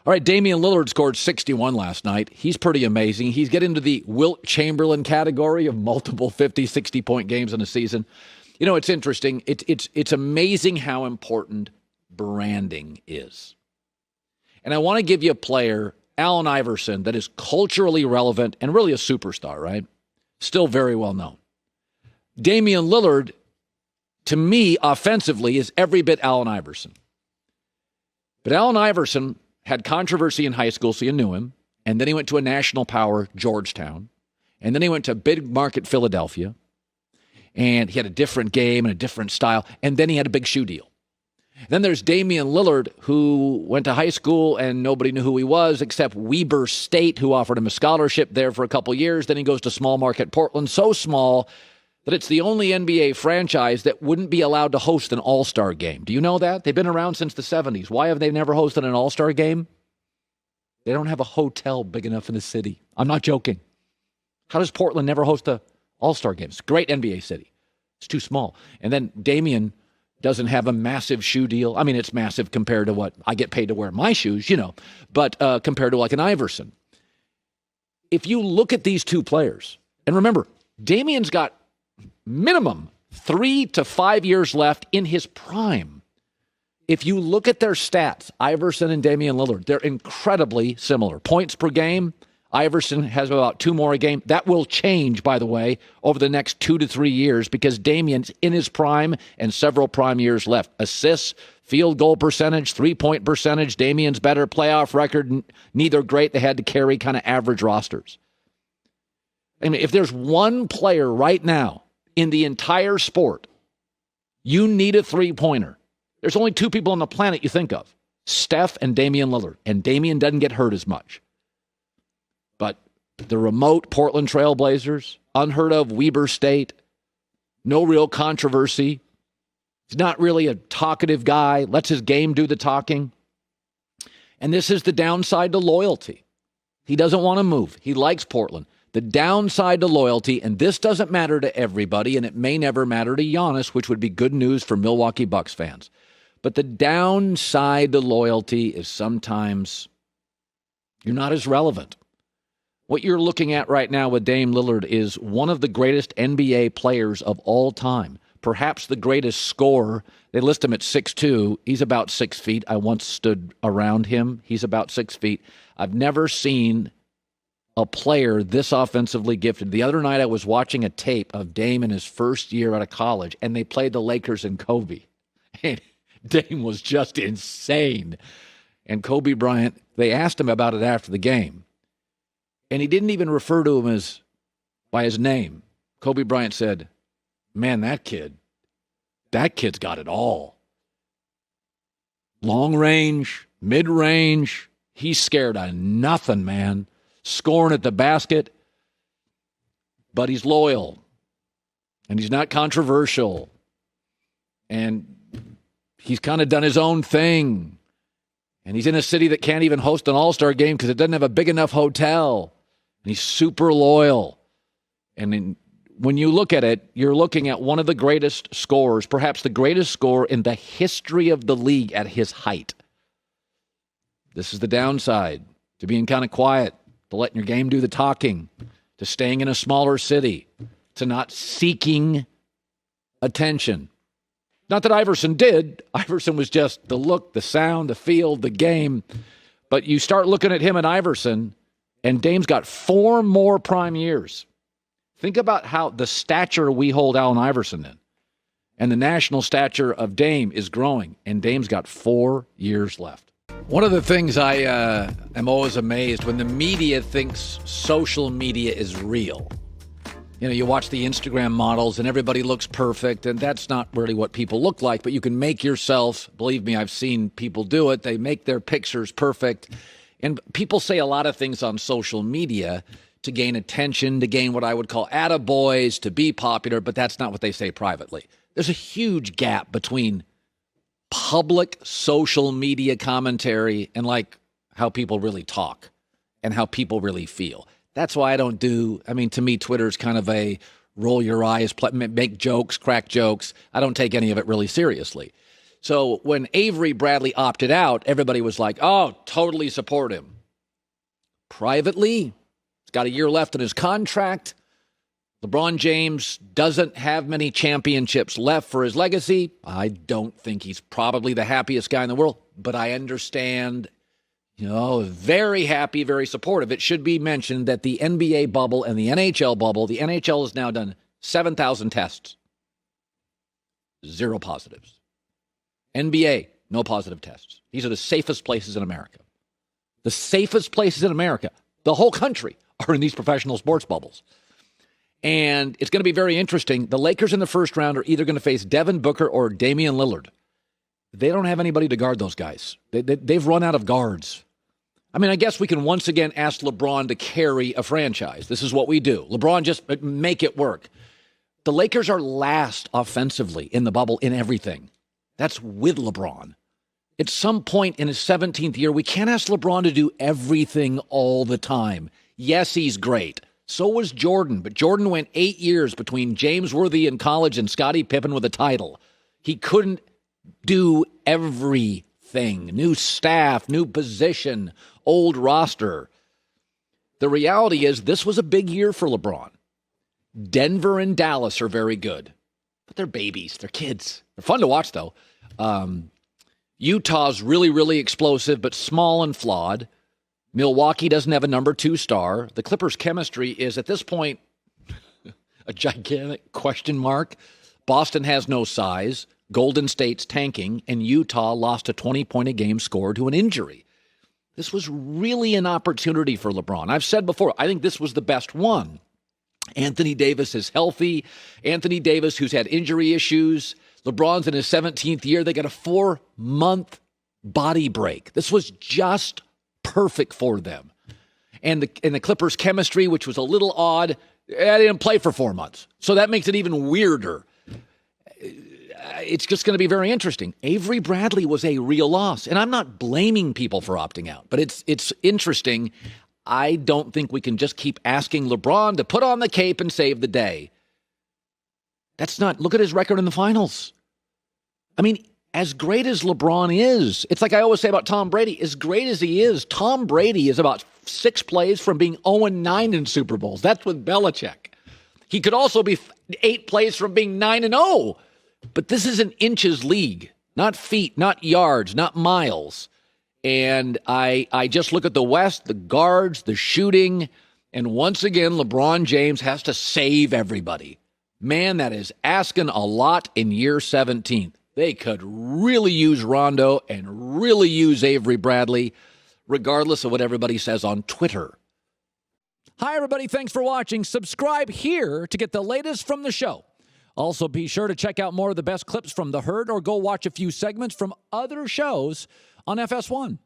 All right, Damian Lillard scored 61 last night. He's pretty amazing. He's getting into the Wilt Chamberlain category of multiple 50, 60-point games in a season. You know, it's interesting. It's amazing how important branding is. And I want to give you a player, Allen Iverson, that is culturally relevant and really a superstar, right? Still very well known. Damian Lillard, to me, offensively, is every bit Allen Iverson. But Allen Iverson had controversy in high school, so you knew him. And then he went to a national power, Georgetown. And then he went to big market Philadelphia. And he had a different game and a different style. And then he had a big shoe deal. Then there's Damian Lillard, who went to high school and nobody knew who he was except Weber State, who offered him a scholarship there for a couple years. Then he goes to small market Portland, so small that it's the only NBA franchise that wouldn't be allowed to host an all-star game. Do you know that? They've been around since the 70s. Why have they never hosted an all-star game? They don't have a hotel big enough in the city. I'm not joking. How does Portland never host an all-star game? It's a great NBA city. It's too small. And then Damian doesn't have a massive shoe deal. I mean, it's massive compared to what I get paid to wear my shoes, you know, but compared to like an Iverson. If you look at these two players, and remember, Damian's got minimum 3 to 5 years left in his prime. If you look at their stats, Iverson and Damian Lillard, they're incredibly similar. Points per game, Iverson has about 2 more a game. That will change, by the way, over the next 2 to 3 years because Damian's in his prime and several prime years left. Assists, field goal percentage, 3-point percentage, Damian's better, playoff record, neither great. They had to carry kind of average rosters. I mean, if there's one player right now in the entire sport, you need a three-pointer. There's only 2 people on the planet you think of, Steph and Damian Lillard, and Damian doesn't get hurt as much. But the remote Portland Trailblazers, unheard of Weber State, no real controversy. He's not really a talkative guy, lets his game do the talking. And this is the downside to loyalty. He doesn't want to move. He likes Portland. The downside to loyalty, and this doesn't matter to everybody, and it may never matter to Giannis, which would be good news for Milwaukee Bucks fans. But the downside to loyalty is sometimes you're not as relevant. What you're looking at right now with Dame Lillard is one of the greatest NBA players of all time, perhaps the greatest scorer. They list him at 6'2". He's about 6 feet. I once stood around him. He's about 6 feet. I've never seen a player this offensively gifted. The other night I was watching a tape of Dame in his first year out of college, and they played the Lakers and Kobe. And Dame was just insane. And Kobe Bryant, they asked him about it after the game. And he didn't even refer to him by his name. Kobe Bryant said, man, that kid's got it all. Long range, mid-range, he's scared of nothing, man. Scoring at the basket, but he's loyal. And he's not controversial. And he's kind of done his own thing. And he's in a city that can't even host an all-star game because it doesn't have a big enough hotel. And he's super loyal. And when you look at it, you're looking at one of the greatest scorers, perhaps the greatest scorer in the history of the league at his height. This is the downside to being kind of quiet, to letting your game do the talking, to staying in a smaller city, to not seeking attention. Not that Iverson did. Iverson was just the look, the sound, the feel, the game. But you start looking at him and Iverson, and Dame's got 4 more prime years. Think about how the stature we hold Allen Iverson in. And the national stature of Dame is growing, and Dame's got 4 years left. One of the things I am always amazed when the media thinks social media is real. You know, you watch the Instagram models and everybody looks perfect, and that's not really what people look like, but you can make yourself, believe me, I've seen people do it. They make their pictures perfect. And people say a lot of things on social media to gain attention, to gain what I would call attaboys, to be popular, but that's not what they say privately. There's a huge gap between public social media commentary and like how people really talk and how people really feel. That's why I don't do, I mean, to me, Twitter's kind of a roll your eyes, make jokes, crack jokes. I don't take any of it really seriously. So when Avery Bradley opted out, everybody was like, oh, totally support him. Privately, he's got a year left in his contract. LeBron James doesn't have many championships left for his legacy. I don't think he's probably the happiest guy in the world, but I understand, very happy, very supportive. It should be mentioned that the NBA bubble and the NHL bubble, the NHL has now done 7,000 tests. 0 positives. NBA, no positive tests. These are the safest places in America. The safest places in America, the whole country, are in these professional sports bubbles. And it's going to be very interesting. The Lakers in the first round are either going to face Devin Booker or Damian Lillard. They don't have anybody to guard those guys. They've run out of guards. I mean, I guess we can once again ask LeBron to carry a franchise. This is what we do. LeBron, just make it work. The Lakers are last offensively in the bubble in everything. That's with LeBron. At some point in his 17th year, we can't ask LeBron to do everything all the time. Yes, he's great. So was Jordan, but Jordan went 8 years between James Worthy in college and Scottie Pippen with a title. He couldn't do everything. New staff, new position, old roster. The reality is this was a big year for LeBron. Denver and Dallas are very good, but they're babies. They're kids. They're fun to watch, though. Utah's really, really explosive, but small and flawed. Milwaukee doesn't have a number 2 star. The Clippers' chemistry is, at this point, a gigantic question mark. Boston has no size. Golden State's tanking. And Utah lost a 20-point-a-game score to an injury. This was really an opportunity for LeBron. I've said before, I think this was the best one. Anthony Davis is healthy. Anthony Davis, who's had injury issues. LeBron's in his 17th year. They got a 4-month body break. This was just perfect for them. And the Clippers' chemistry, which was a little odd, they didn't play for 4 months. So that makes it even weirder. It's just going to be very interesting. Avery Bradley was a real loss. And I'm not blaming people for opting out, but it's interesting. I don't think we can just keep asking LeBron to put on the cape and save the day. That's not, look at his record in the finals. I mean, as great as LeBron is, it's like I always say about Tom Brady, as great as he is, Tom Brady is about 6 plays from being 0-9 in Super Bowls. That's with Belichick. He could also be 8 plays from being 9-0. But this is an inches league, not feet, not yards, not miles. And I just look at the West, the guards, the shooting, and once again, LeBron James has to save everybody. Man, that is asking a lot in year 17. They could really use Rondo and really use Avery Bradley, regardless of what everybody says on Twitter. Hi, everybody. Thanks for watching. Subscribe here to get the latest from the show. Also, be sure to check out more of the best clips from The Herd or go watch a few segments from other shows on FS1.